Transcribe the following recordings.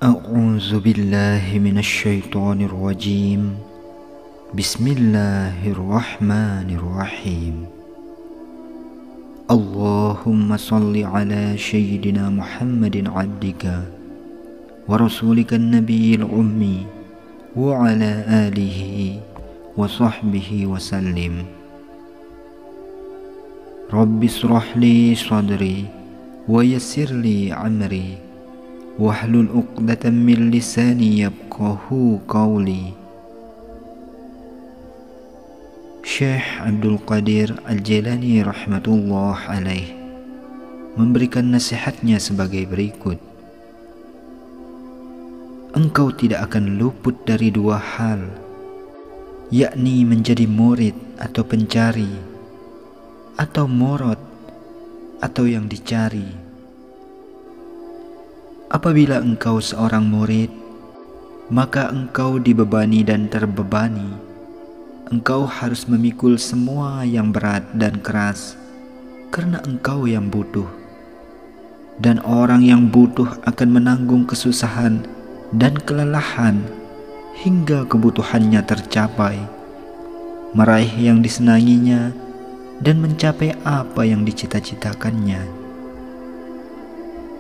أعوذ بالله من الشيطان الرجيم. بسم الله الرحمن الرحيم. اللهم صل على سيدنا محمد عبدك ورسولك النبي الأمي وعلى آله وصحبه وسلم. رب اشرح لي صدري ويسر لي أمري wahlul 'uqdatam min lisani yafqahu qawli. Syekh Abdul Qadir Al-Jailani rahmatullah alaih memberikan nasihatnya sebagai berikut. Engkau tidak akan luput dari dua hal, yakni menjadi murid atau pencari, atau murad atau yang dicari. Apabila engkau seorang murid, maka engkau dibebani dan terbebani. Engkau harus memikul semua yang berat dan keras, karena engkau yang butuh. Dan orang yang butuh akan menanggung kesusahan dan kelelahan hingga kebutuhannya tercapai, meraih yang disenanginya, dan mencapai apa yang dicita-citakannya.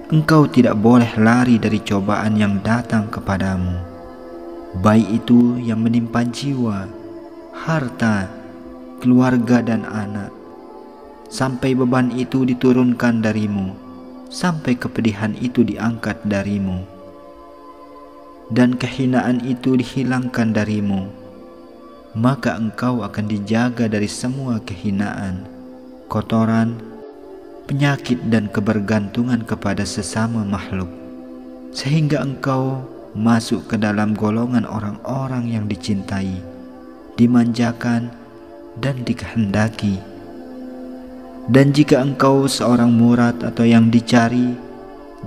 Engkau tidak boleh lari dari cobaan yang datang kepadamu, baik itu yang menimpa jiwa, harta, keluarga dan anak, sampai beban itu diturunkan darimu, sampai kepedihan itu diangkat darimu, dan kehinaan itu dihilangkan darimu. Maka engkau akan dijaga dari semua kehinaan, kotoran, penyakit dan kebergantungan kepada sesama makhluk, sehingga engkau masuk ke dalam golongan orang-orang yang dicintai, dimanjakan dan dikehendaki. Dan jika engkau seorang murad atau yang dicari,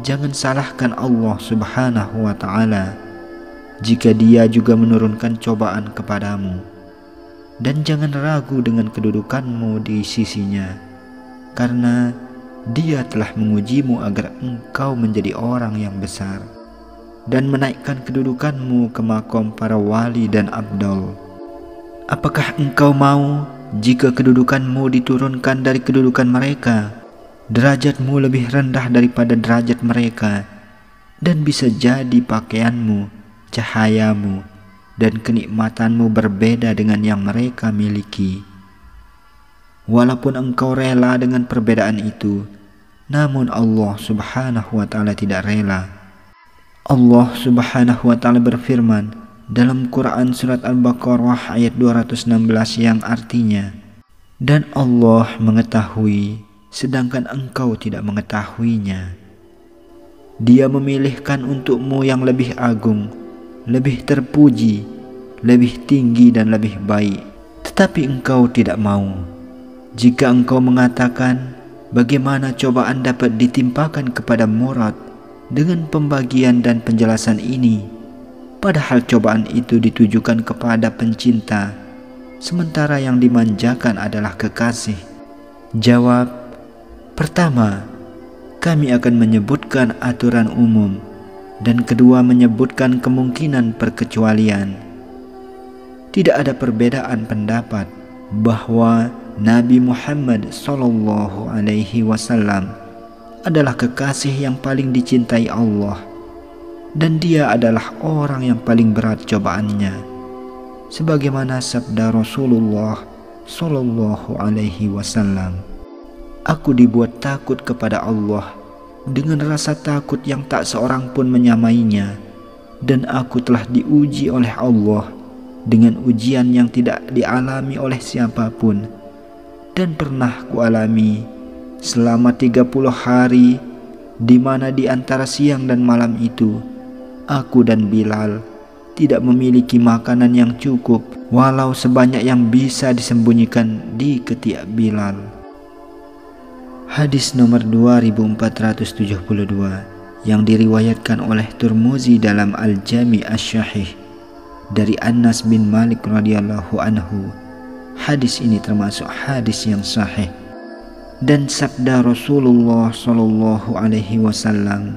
jangan salahkan Allah Subhanahu wa ta'ala jika Dia juga menurunkan cobaan kepadamu, dan jangan ragu dengan kedudukanmu di sisinya, karena Dia telah mengujimu agar engkau menjadi orang yang besar dan menaikkan kedudukanmu ke makom para wali dan abdal. Apakah engkau mau jika kedudukanmu diturunkan dari kedudukan mereka, derajatmu lebih rendah daripada derajat mereka, dan bisa jadi pakaianmu, cahayamu, dan kenikmatanmu berbeda dengan yang mereka miliki? Walaupun engkau rela dengan perbedaan itu, namun Allah Subhanahu wa ta'ala tidak rela. Allah Subhanahu wa ta'ala berfirman dalam Quran surat Al-Baqarah ayat 216 yang artinya, dan Allah mengetahui sedangkan engkau tidak mengetahuinya. Dia memilihkan untukmu yang lebih agung, lebih terpuji, lebih tinggi dan lebih baik, tetapi engkau tidak mau. Jika engkau mengatakan, bagaimana cobaan dapat ditimpakan kepada murad dengan pembagian dan penjelasan ini, padahal cobaan itu ditujukan kepada pencinta, sementara yang dimanjakan adalah kekasih? Jawab, pertama, kami akan menyebutkan aturan umum, dan kedua menyebutkan kemungkinan perkecualian. Tidak ada perbedaan pendapat bahwa Nabi Muhammad sallallahu alaihi wasallam adalah kekasih yang paling dicintai Allah, dan dia adalah orang yang paling berat cobaannya, sebagaimana sabda Rasulullah sallallahu alaihi wasallam, aku dibuat takut kepada Allah dengan rasa takut yang tak seorang pun menyamainya, dan aku telah diuji oleh Allah dengan ujian yang tidak dialami oleh siapapun, dan pernah kualami selama 30 hari, di mana di antara siang dan malam itu aku dan Bilal tidak memiliki makanan yang cukup, walau sebanyak yang bisa disembunyikan di ketiak Bilal. Hadis nomor 2472 yang diriwayatkan oleh Tirmizi dalam Al-Jami' Asy-Syahih dari Anas bin Malik radhiyallahu anhu. Hadis ini termasuk hadis yang sahih. Dan sabda Rasulullah sallallahu alaihi wasallam,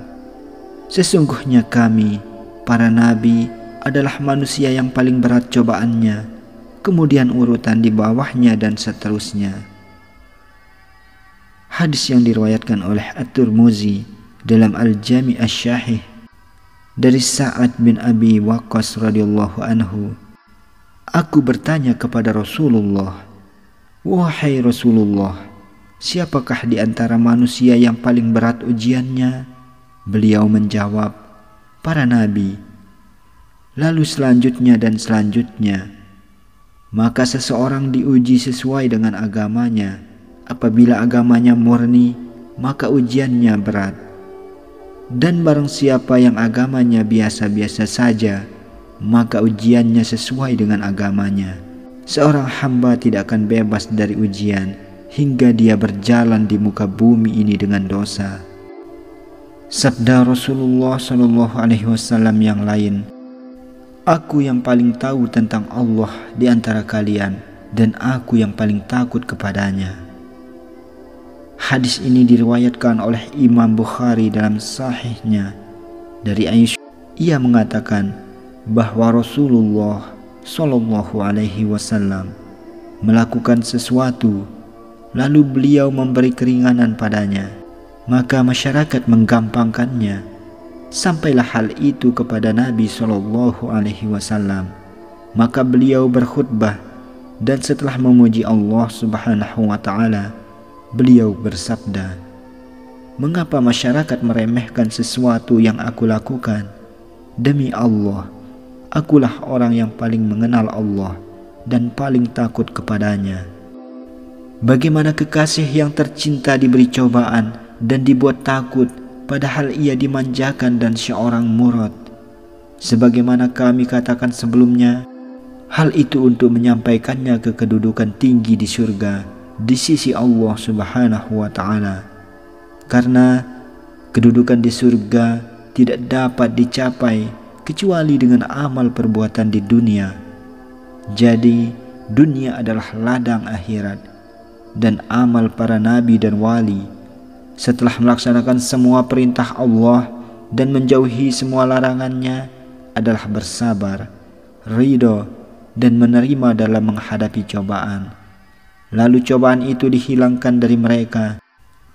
sesungguhnya kami para nabi adalah manusia yang paling berat cobaannya, kemudian urutan di bawahnya dan seterusnya. Hadis yang diriwayatkan oleh At-Tirmidzi dalam Al-Jami' Asy-Syahih dari Sa'ad bin Abi Waqqas radhiyallahu anhu, aku bertanya kepada Rasulullah, "Wahai Rasulullah, siapakah di antara manusia yang paling berat ujiannya?" Beliau menjawab, "Para nabi." Lalu selanjutnya dan selanjutnya. Maka seseorang diuji sesuai dengan agamanya. Apabila agamanya murni, maka ujiannya berat. Dan barang siapa yang agamanya biasa-biasa saja, maka ujiannya sesuai dengan agamanya. Seorang hamba tidak akan bebas dari ujian hingga dia berjalan di muka bumi ini dengan dosa. Sabda Rasulullah SAW yang lain, "Aku yang paling tahu tentang Allah di antara kalian, dan aku yang paling takut kepadanya." Hadis ini diriwayatkan oleh Imam Bukhari dalam sahihnya dari Aisyah. Ia mengatakan bahwa Rasulullah SAW melakukan sesuatu, lalu beliau memberi keringanan padanya, maka masyarakat menggampangkannya. Sampailah hal itu kepada Nabi SAW. Maka beliau berkhutbah, dan setelah memuji Allah Subhanahu wa Ta'ala, beliau bersabda, "Mengapa masyarakat meremehkan sesuatu yang aku lakukan? Demi Allah, akulah orang yang paling mengenal Allah dan paling takut kepadanya." Bagaimana kekasih yang tercinta diberi cobaan dan dibuat takut, padahal ia dimanjakan dan seorang murad. Sebagaimana kami katakan sebelumnya, hal itu untuk menyampaikannya ke kedudukan tinggi di surga di sisi Allah Subhanahu wa Ta'ala. Karena kedudukan di surga tidak dapat dicapai kecuali dengan amal perbuatan di dunia. Jadi dunia adalah ladang akhirat, dan amal para nabi dan wali setelah melaksanakan semua perintah Allah dan menjauhi semua larangannya adalah bersabar, ridho, dan menerima dalam menghadapi cobaan. Lalu cobaan itu dihilangkan dari mereka,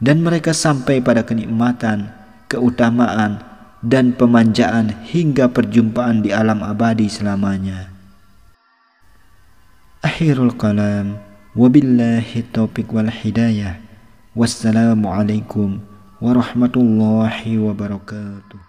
dan mereka sampai pada kenikmatan, keutamaan, dan pemanjaan hingga perjumpaan di alam abadi selamanya. Akhirul kalam, wabillahi taufiq wal hidayah. Wassalamualaikum warahmatullahi wabarakatuh.